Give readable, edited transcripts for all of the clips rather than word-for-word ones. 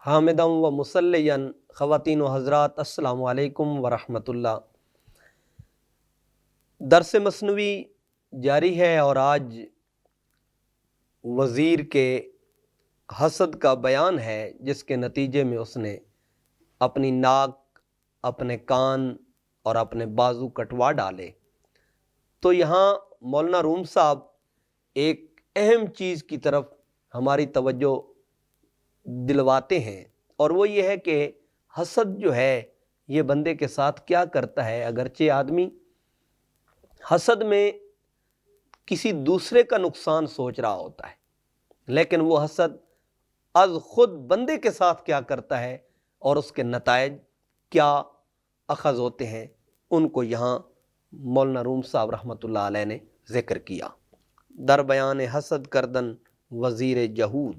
حامدًا و مسلیًا خواتین و حضرات السلام علیکم ورحمۃ اللہ۔ درس مثنوی جاری ہے اور آج وزیر کے حسد کا بیان ہے، جس کے نتیجے میں اس نے اپنی ناک، اپنے کان اور اپنے بازو کٹوا ڈالے۔ تو یہاں مولانا روم صاحب ایک اہم چیز کی طرف ہماری توجہ دلواتے ہیں، اور وہ یہ ہے کہ حسد جو ہے یہ بندے کے ساتھ کیا کرتا ہے۔ اگرچہ آدمی حسد میں کسی دوسرے کا نقصان سوچ رہا ہوتا ہے، لیکن وہ حسد از خود بندے کے ساتھ کیا کرتا ہے اور اس کے نتائج کیا اخذ ہوتے ہیں، ان کو یہاں مولانا روم صاحب رحمۃ اللہ علیہ نے ذکر کیا۔ در بیان حسد کردن وزیر جہود،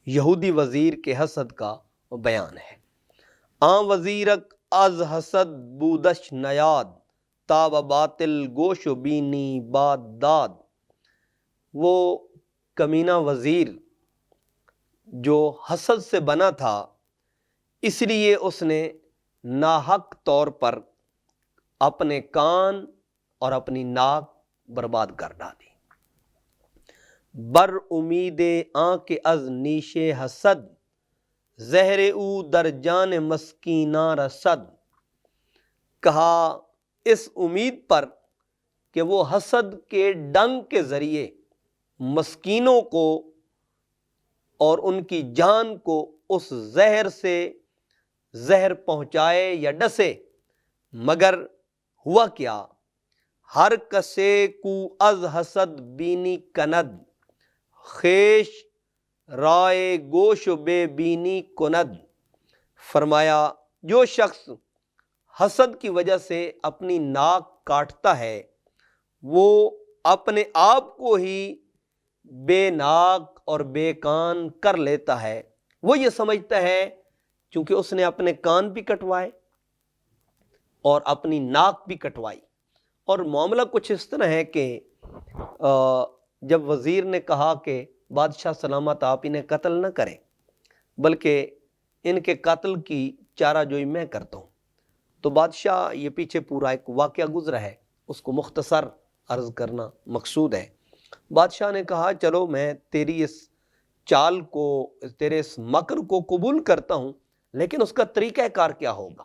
یہودی وزیر کے حسد کا بیان ہے۔ آن وزیرک از حسد بودش نیاد، تاب باطل گوش و بینی باد داد۔ وہ کمینہ وزیر جو حسد سے بنا تھا، اس لیے اس نے ناحق طور پر اپنے کان اور اپنی ناک برباد کر ڈالی۔ بر امید آن کے از نیش حسد، زہر او در جان مسکیناں رسد۔ کہا اس امید پر کہ وہ حسد کے ڈنگ کے ذریعے مسکینوں کو اور ان کی جان کو اس زہر سے زہر پہنچائے یا ڈسے، مگر ہوا کیا؟ ہر کسے کو از حسد بینی کند، خیش رائے گوش و بے بینی کند۔ فرمایا جو شخص حسد کی وجہ سے اپنی ناک کاٹتا ہے، وہ اپنے آپ کو ہی بے ناک اور بے کان کر لیتا ہے۔ وہ یہ سمجھتا ہے چونکہ اس نے اپنے کان بھی کٹوائے اور اپنی ناک بھی کٹوائی۔ اور معاملہ کچھ اس طرح ہے کہ جب وزیر نے کہا کہ بادشاہ سلامت آپ انہیں قتل نہ کریں، بلکہ ان کے قتل کی چارہ جوئی میں کرتا ہوں، تو بادشاہ، یہ پیچھے پورا ایک واقعہ گزرا ہے، اس کو مختصر عرض کرنا مقصود ہے۔ بادشاہ نے کہا چلو میں تیری اس چال کو، تیرے اس مکر کو قبول کرتا ہوں، لیکن اس کا طریقہ کار کیا ہوگا؟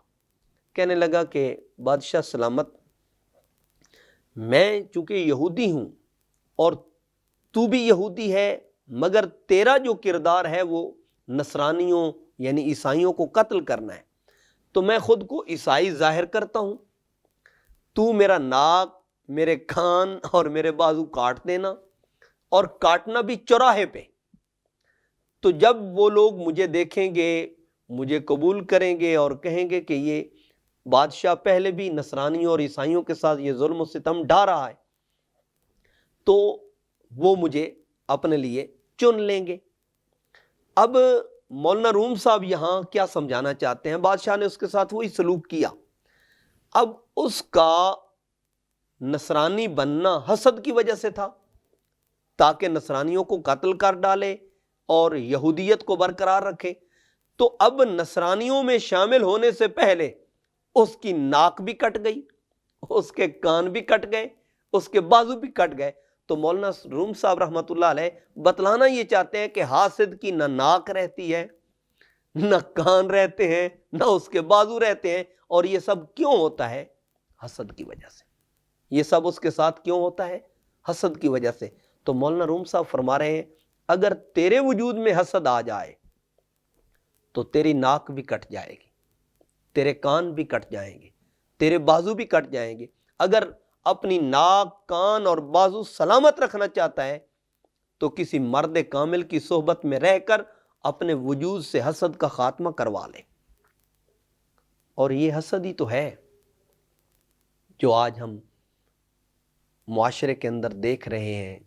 کہنے لگا کہ بادشاہ سلامت، میں چونکہ یہودی ہوں اور تو بھی یہودی ہے، مگر تیرا جو کردار ہے وہ نصرانیوں یعنی عیسائیوں کو قتل کرنا ہے، تو میں خود کو عیسائی ظاہر کرتا ہوں، تو میرا ناک، میرے کان اور میرے بازو کاٹ دینا، اور کاٹنا بھی چوراہے پہ۔ تو جب وہ لوگ مجھے دیکھیں گے، مجھے قبول کریں گے اور کہیں گے کہ یہ بادشاہ پہلے بھی نصرانیوں اور عیسائیوں کے ساتھ یہ ظلم و ستم ڈھا رہا ہے، تو وہ مجھے اپنے لیے چن لیں گے۔ اب مولانا روم صاحب یہاں کیا سمجھانا چاہتے ہیں؟ بادشاہ نے اس کے ساتھ وہی سلوک کیا۔ اب اس کا نصرانی بننا حسد کی وجہ سے تھا، تاکہ نصرانیوں کو قتل کر ڈالے اور یہودیت کو برقرار رکھے۔ تو اب نصرانیوں میں شامل ہونے سے پہلے اس کی ناک بھی کٹ گئی، اس کے کان بھی کٹ گئے، اس کے بازو بھی کٹ گئے۔ تو مولانا روم صاحب رحمۃ اللہ علیہ بتلانا یہ چاہتے ہیں کہ حاسد کی نہ ناک رہتی ہے، نہ کان رہتے ہیں، نہ اس کے بازو رہتے ہیں، اور یہ سب کیوں ہوتا ہے؟ حسد کی وجہ سے۔ یہ سب اس کے ساتھ کیوں ہوتا ہے؟ حسد کی وجہ سے۔ تو مولانا روم صاحب فرما رہے ہیں اگر تیرے وجود میں حسد آ جائے تو تیری ناک بھی کٹ جائے گی، تیرے کان بھی کٹ جائیں گے، تیرے بازو بھی کٹ جائیں گے۔ اگر اپنی ناک، کان اور بازو سلامت رکھنا چاہتا ہے تو کسی مرد کامل کی صحبت میں رہ کر اپنے وجود سے حسد کا خاتمہ کروا لے۔ اور یہ حسد ہی تو ہے جو آج ہم معاشرے کے اندر دیکھ رہے ہیں۔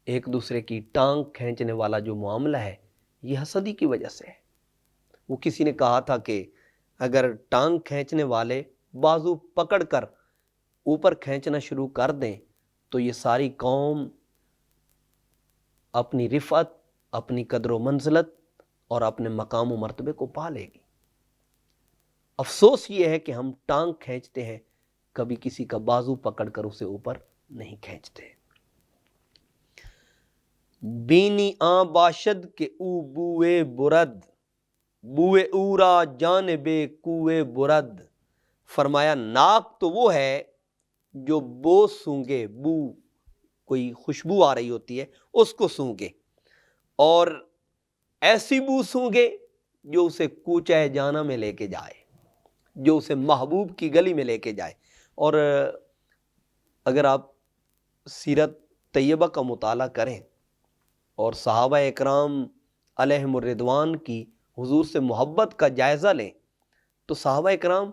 ایک دوسرے کی ٹانگ کھینچنے والا جو معاملہ ہے، یہ حسد ہی کی وجہ سے ہے۔ وہ کسی نے کہا تھا کہ اگر ٹانگ کھینچنے والے بازو پکڑ کر اوپر کھینچنا شروع کر دیں تو یہ ساری قوم اپنی رفعت، اپنی قدر و منزلت اور اپنے مقام و مرتبے کو پا لے گی۔ افسوس یہ ہے کہ ہم ٹانگ کھینچتے ہیں، کبھی کسی کا بازو پکڑ کر اسے اوپر نہیں کھینچتے۔ بینی آں باشد کے او بوئے برد، بوئے اورا جانب کوئے برد۔ فرمایا ناک تو وہ ہے جو بو سونگے، بو کوئی خوشبو آ رہی ہوتی ہے اس کو سونگے، اور ایسی بو سونگے جو اسے کوچہ جانا میں لے کے جائے، جو اسے محبوب کی گلی میں لے کے جائے۔ اور اگر آپ سیرت طیبہ کا مطالعہ کریں اور صحابہ اکرام علیہم الرضوان کی حضور سے محبت کا جائزہ لیں تو صحابہ اکرام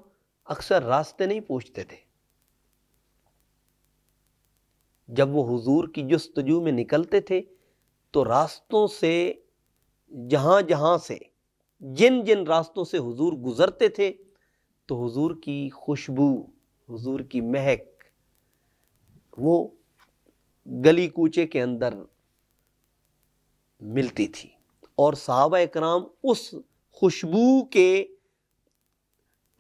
اکثر راستے نہیں پوچھتے تھے۔ جب وہ حضور کی جستجو میں نکلتے تھے تو راستوں سے، جہاں جہاں سے، جن جن راستوں سے حضور گزرتے تھے تو حضور کی خوشبو، حضور کی مہک وہ گلی کوچے کے اندر ملتی تھی، اور صحابہ اکرام اس خوشبو کے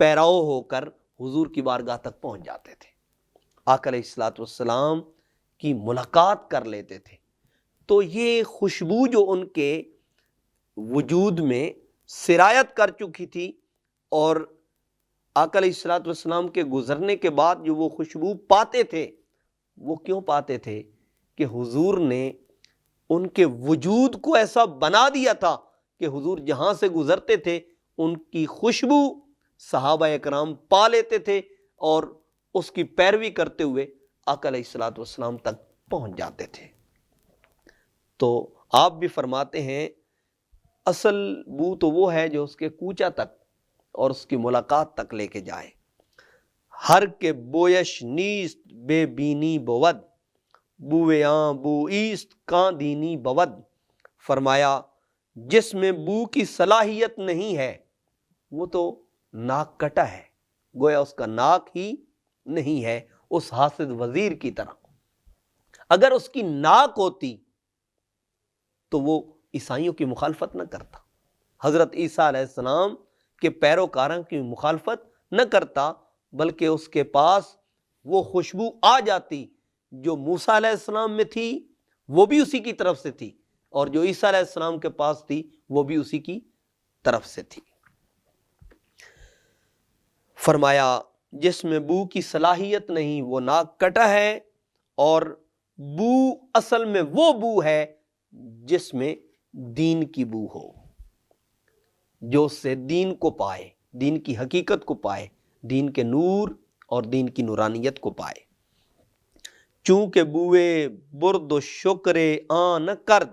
پیراؤ ہو کر حضور کی بارگاہ تک پہنچ جاتے تھے، آقا علیہ الصلوۃ والسلام کی ملاقات کر لیتے تھے۔ تو یہ خوشبو جو ان کے وجود میں سرایت کر چکی تھی، اور آقا علیہ الصلوۃ والسلام کے گزرنے کے بعد جو وہ خوشبو پاتے تھے، وہ کیوں پاتے تھے؟ کہ حضور نے ان کے وجود کو ایسا بنا دیا تھا کہ حضور جہاں سے گزرتے تھے ان کی خوشبو صحابہ اکرام پا لیتے تھے، اور اس کی پیروی کرتے ہوئے آقا علیہ الصلوۃ والسلام تک پہنچ جاتے تھے۔ تو آپ بھی فرماتے ہیں اصل بو تو وہ ہے جو اس کے کوچہ تک اور اس کی ملاقات تک لے کے جائے۔ ہر کے بویش نیست بے بینی بود، بویاں بو ایست کاں دینی بود۔ فرمایا جس میں بو کی صلاحیت نہیں ہے وہ تو ناک کٹا ہے، گویا اس کا ناک ہی نہیں ہے، اس حاسد وزیر کی طرح۔ اگر اس کی ناک ہوتی تو وہ عیسائیوں کی مخالفت نہ کرتا، حضرت عیسیٰ علیہ السلام کے پیروکاروں کی مخالفت نہ کرتا، بلکہ اس کے پاس وہ خوشبو آ جاتی جو موسیٰ علیہ السلام میں تھی، وہ بھی اسی کی طرف سے تھی، اور جو عیسیٰ علیہ السلام کے پاس تھی وہ بھی اسی کی طرف سے تھی۔ فرمایا جس میں بو کی صلاحیت نہیں وہ ناک کٹا ہے، اور بو اصل میں وہ بو ہے جس میں دین کی بو ہو، جو اس سے دین کو پائے، دین کی حقیقت کو پائے، دین کے نور اور دین کی نورانیت کو پائے۔ چونکہ بوئے برد و شکر آن کرد،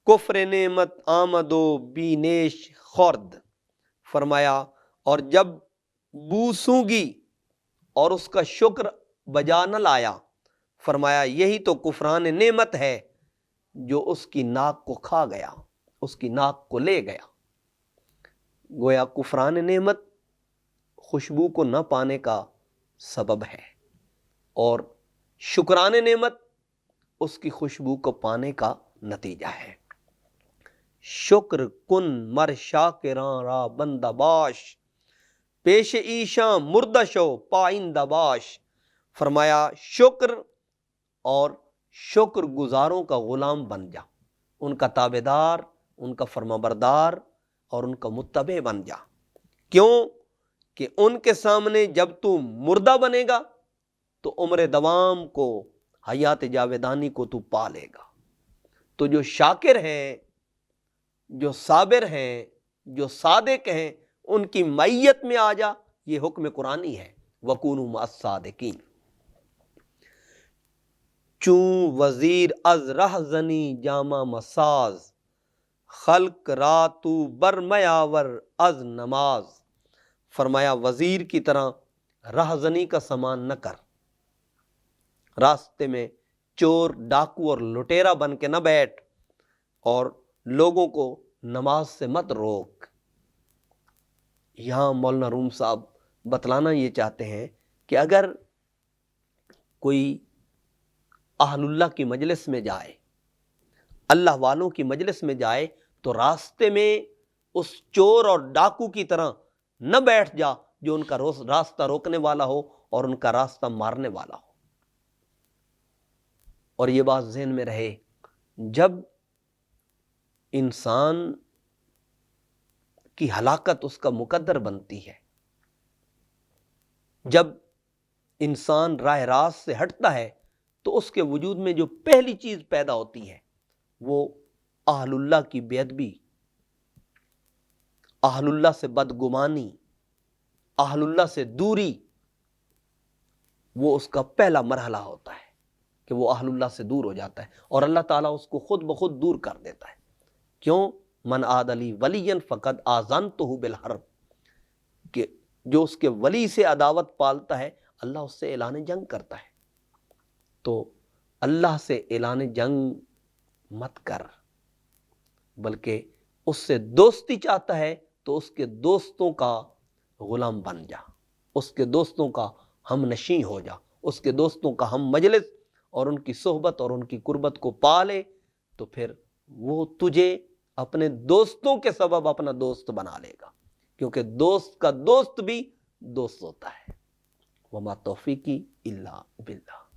کفر نعمت آمد و بینیش خورد۔ فرمایا اور جب بو سونگی اور اس کا شکر بجا نہ لایا، فرمایا یہی تو کفران نعمت ہے جو اس کی ناک کو کھا گیا، اس کی ناک کو لے گیا۔ گویا کفران نعمت خوشبو کو نہ پانے کا سبب ہے، اور شکران نعمت اس کی خوشبو کو پانے کا نتیجہ ہے۔ شکر کن مر شاکراں را بندہ باش، پیش ایشاں مردہ شو پائندہ باش۔ فرمایا شکر اور شکر گزاروں کا غلام بن جا، ان کا تابع دار، ان کا فرما بردار اور ان کا متبع بن جا۔ کیوں کہ ان کے سامنے جب تو مردہ بنے گا تو عمر دوام کو، حیات جاویدانی کو تو پا لے گا۔ تو جو شاکر ہیں، جو صابر ہیں، جو صادق ہیں، ان کی معیت میں آ جا، یہ حکم قرآنی ہے، وَكُونُوا مَعَ الصَّادِقِينَ۔ چوں وزیر از رہزنی جامہ مساز، خلق راتو برمیاور از نماز۔ فرمایا وزیر کی طرح رہزنی کا سامان نہ کر، راستے میں چور ڈاکو اور لٹیرا بن کے نہ بیٹھ، اور لوگوں کو نماز سے مت روک۔ یہاں مولانا روم صاحب بتلانا یہ چاہتے ہیں کہ اگر کوئی اہل اللہ کی مجلس میں جائے، اللہ والوں کی مجلس میں جائے، تو راستے میں اس چور اور ڈاکو کی طرح نہ بیٹھ جا جو ان کا راستہ روکنے والا ہو اور ان کا راستہ مارنے والا ہو۔ اور یہ بات ذہن میں رہے، جب انسان کی ہلاکت اس کا مقدر بنتی ہے، جب انسان راہ راست سے ہٹتا ہے، تو اس کے وجود میں جو پہلی چیز پیدا ہوتی ہے وہ اہل اللہ کی بے ادبی، اہل اللہ سے بدگمانی، اہل اللہ سے دوری، وہ اس کا پہلا مرحلہ ہوتا ہے کہ وہ اہل اللہ سے دور ہو جاتا ہے، اور اللہ تعالیٰ اس کو خود بخود دور کر دیتا ہے۔ کیوں؟ من عاد لی ولیا فقد آذنتہ بالحرب، کہ جو اس کے ولی سے عداوت پالتا ہے اللہ اس سے اعلان جنگ کرتا ہے۔ تو اللہ سے اعلان جنگ مت کر، بلکہ اس سے دوستی چاہتا ہے تو اس کے دوستوں کا غلام بن جا، اس کے دوستوں کا ہم نشیں ہو جا، اس کے دوستوں کا ہم مجلس اور ان کی صحبت اور ان کی قربت کو پالے، تو پھر وہ تجھے اپنے دوستوں کے سبب اپنا دوست بنا لے گا، کیونکہ دوست کا دوست بھی دوست ہوتا ہے۔ وما توفیقی الا باللہ۔